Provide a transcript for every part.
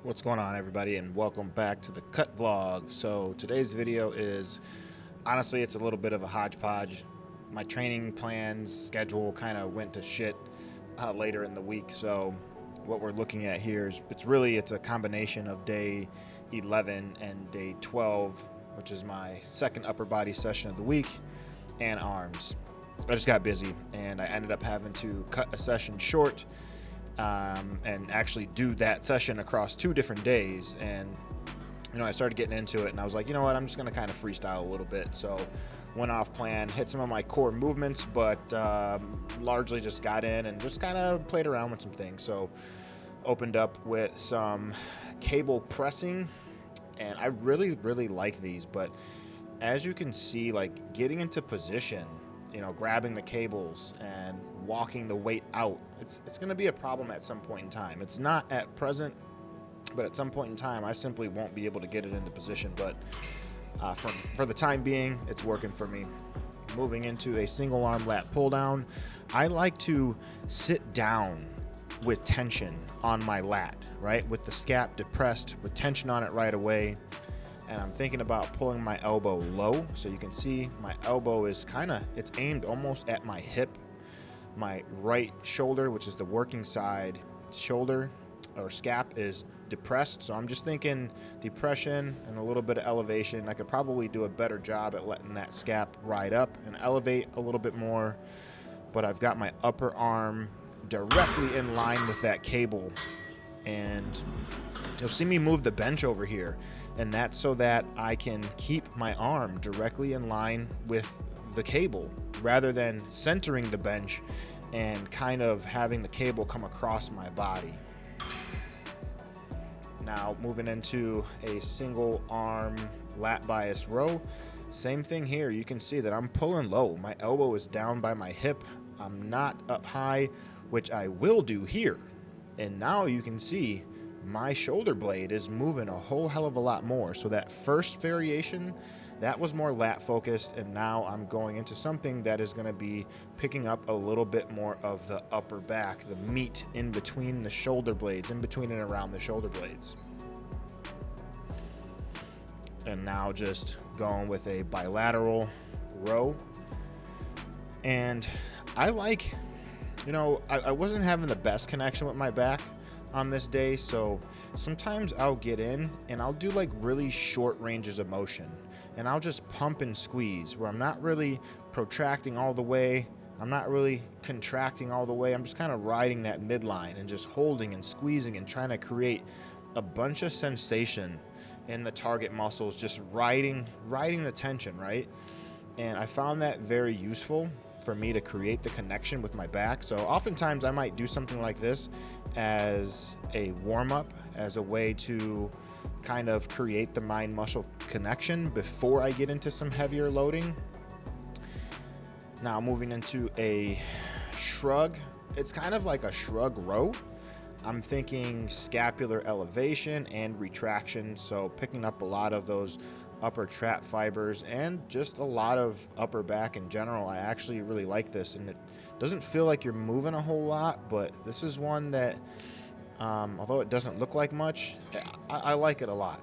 What's going on, everybody, and welcome back to the Cut Vlog. So today's video is, honestly, it's a little bit of a hodgepodge. My training plans schedule kind of went to shit later in the week. So what we're looking at here is it's a combination of day 11 and day 12, which is my second upper body session of the week, and arms. I just got busy and I ended up having to cut a session short, and actually do that session across 2 different days. And I started getting into it, and I was like, you know what, I'm just gonna kind of freestyle a little bit. So went off plan, hit some of my core movements, but largely just got in and just kind of played around with some things. So opened up with some cable pressing, and I really like these. But as you can see, like, getting into position, grabbing the cables and walking the weight out, it's going to be a problem at some point in time. It's not at present, but at some point in time, I simply won't be able to get it into position. But for the time being, it's working for me. Moving into a single arm lat pull down, I like to sit down with tension on my lat, right? With the scap depressed, with tension on it right away. And I'm thinking about pulling my elbow low. So you can see my elbow is it's aimed almost at my hip. My right shoulder, which is the working side shoulder or scap, is depressed. So I'm just thinking depression and a little bit of elevation. I could probably do a better job at letting that scap ride up and elevate a little bit more. But I've got my upper arm directly in line with that cable. And you'll see me move the bench over here. And that's so that I can keep my arm directly in line with the cable rather than centering the bench and kind of having the cable come across my body. Now moving into a single arm lat bias row. Same thing here. You can see that I'm pulling low. My elbow is down by my hip. I'm not up high, which I will do here. And now you can see my shoulder blade is moving a whole hell of a lot more. So that first variation, that was more lat focused, and now I'm going into something that is going to be picking up a little bit more of the upper back, the meat in between the shoulder blades, in between and around the shoulder blades. And now just going with a bilateral row. And I like, I wasn't having the best connection with my back on this day, so sometimes I'll get in and I'll do like really short ranges of motion, and I'll just pump and squeeze where I'm not really protracting all the way, I'm not really contracting all the way. I'm just kind of riding that midline and just holding and squeezing and trying to create a bunch of sensation in the target muscles, just riding the tension, right? And I found that very useful for me to create the connection with my back. So oftentimes I might do something like this as a warm-up, as a way to kind of create the mind-muscle connection before I get into some heavier loading. Now moving into a shrug. It's kind of like a shrug row. I'm thinking scapular elevation and retraction, so picking up a lot of those upper trap fibers and just a lot of upper back in general. I actually really like this, and it doesn't feel like you're moving a whole lot, but this is one that, although it doesn't look like much, I like it a lot.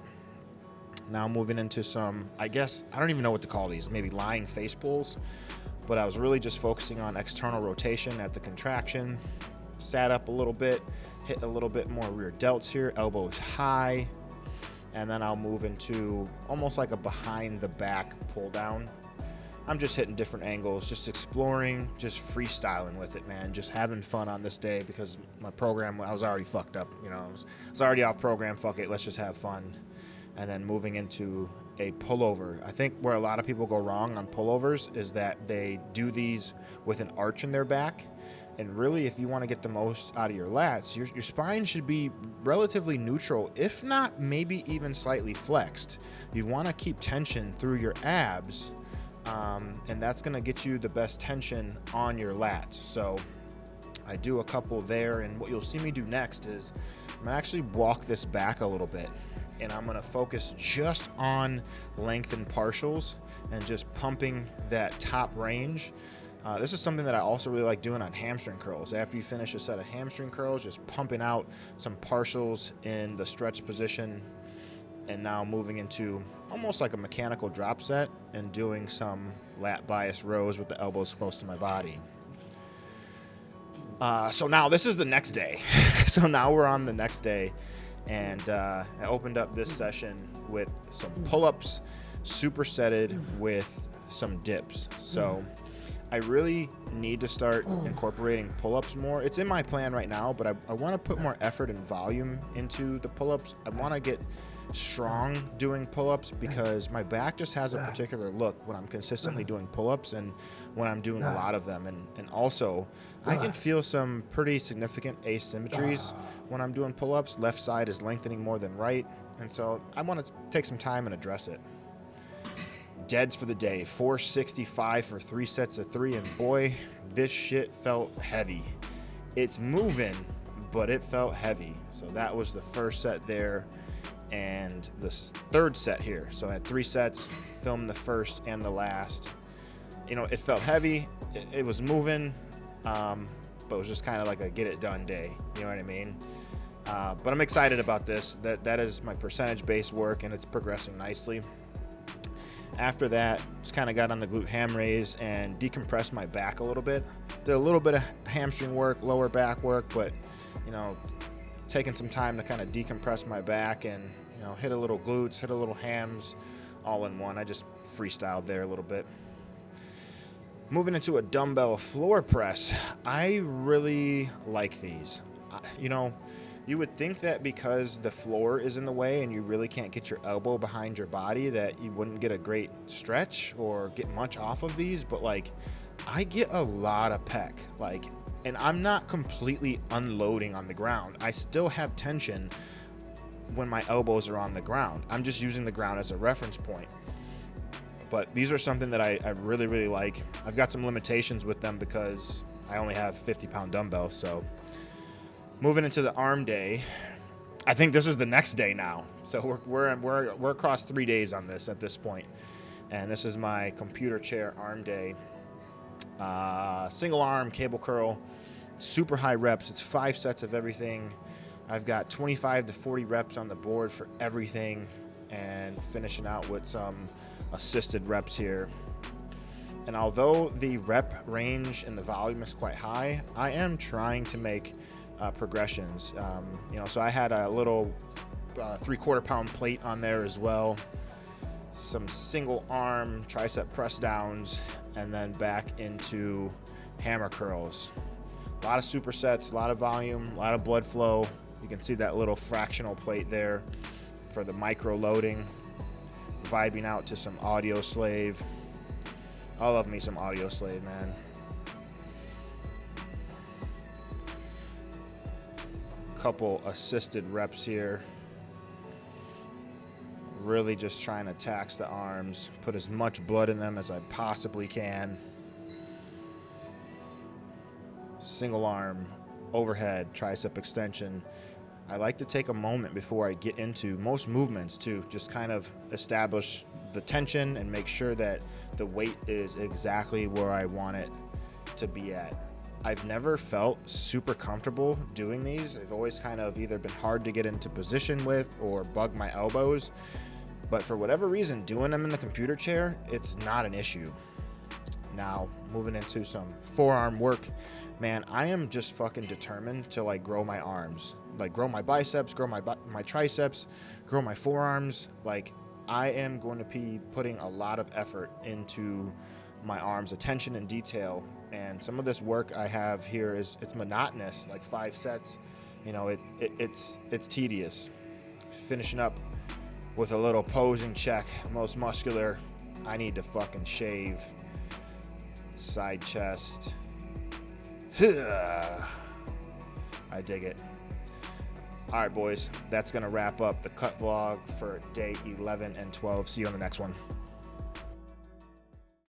Now moving into some, I guess, I don't even know what to call these, maybe lying face pulls, but I was really just focusing on external rotation at the contraction. Sat up a little bit, hit a little bit more rear delts here, elbows high, and then I'll move into almost like a behind the back pull down. I'm just hitting different angles, just exploring, just freestyling with it, man. Just having fun on this day because my program, I was already fucked up. I was already off program. Fuck it, let's just have fun. And then moving into a pullover. I think where a lot of people go wrong on pullovers is that they do these with an arch in their back. And really, if you want to get the most out of your lats, your spine should be relatively neutral, if not maybe even slightly flexed. You want to keep tension through your abs, and that's going to get you the best tension on your lats. So I do a couple there, and what you'll see me do next is I'm going to actually walk this back a little bit, and I'm going to focus just on length and partials and just pumping that top range. This is something that I also really like doing on hamstring curls. After you finish a set of hamstring curls, just pumping out some partials in the stretch position, and now moving into almost like a mechanical drop set and doing some lat bias rows with the elbows close to my body. So now this is the next day. So now we're on the next day, and I opened up this session with some pull-ups, supersetted with some dips. So I really need to start incorporating pull-ups more. It's in my plan right now, but I want to put more effort and volume into the pull-ups. I want to get strong doing pull-ups because my back just has a particular look when I'm consistently doing pull-ups and when I'm doing a lot of them. And also, I can feel some pretty significant asymmetries when I'm doing pull-ups. Left side is lengthening more than right, and so I want to take some time and address it. Deads for the day, 465 for 3 sets of 3, and boy, this shit felt heavy. It's moving, but it felt heavy. So that was the first set there, and the third set here. So I had 3 sets, filmed the first and the last. You know, it felt heavy, it was moving, but it was just kind of like a get it done day. You know what I mean? But I'm excited about this. That is my percentage-based work, and it's progressing nicely. After that, just kind of got on the glute ham raise and decompressed my back a little bit. Did a little bit of hamstring work, lower back work, but, you know, taking some time to kind of decompress my back and, you know, hit a little glutes, hit a little hams, all in one. I just freestyled there a little bit. Moving into a dumbbell floor press. I really like these. You know, you would think that because the floor is in the way and you really can't get your elbow behind your body that you wouldn't get a great stretch or get much off of these, but like I get a lot of pec, like, and I'm not completely unloading on the ground. I still have tension when my elbows are on the ground. I'm just using the ground as a reference point. But these are something that I really, really like. I've got some limitations with them because I only have 50-pound dumbbells, so moving into the arm day, I think this is the next day now. So we're across 3 days on this at this point, and this is my computer chair arm day. Single arm cable curl, super high reps. It's 5 sets of everything. I've got 25 to 40 reps on the board for everything, and finishing out with some assisted reps here. And although the rep range and the volume is quite high, I am trying to make progressions. You know, so I had a little 3/4 pound plate on there as well, some single arm tricep press downs, and then back into hammer curls. A lot of supersets, a lot of volume, a lot of blood flow. You can see that little fractional plate there for the micro loading. Vibing out to some Audio Slave. I love me some Audio Slave, man. Couple assisted reps here. Really just trying to tax the arms, put as much blood in them as I possibly can. Single arm, overhead, tricep extension. I like to take a moment before I get into most movements to just kind of establish the tension and make sure that the weight is exactly where I want it to be at. I've never felt super comfortable doing these. They've always kind of either been hard to get into position with or bug my elbows. But for whatever reason, doing them in the computer chair, it's not an issue. Now, moving into some forearm work, man, I am just fucking determined to like grow my arms, like grow my biceps, grow my triceps, grow my forearms. Like I am going to be putting a lot of effort into my arms, attention and detail. And some of this work I have here it's monotonous, like 5 sets. You know, it's tedious. Finishing up with a little posing check, most muscular. I need to fucking shave. Side chest. I dig it. All right, boys, that's gonna wrap up the cut vlog for day 11 and 12. See you on the next one.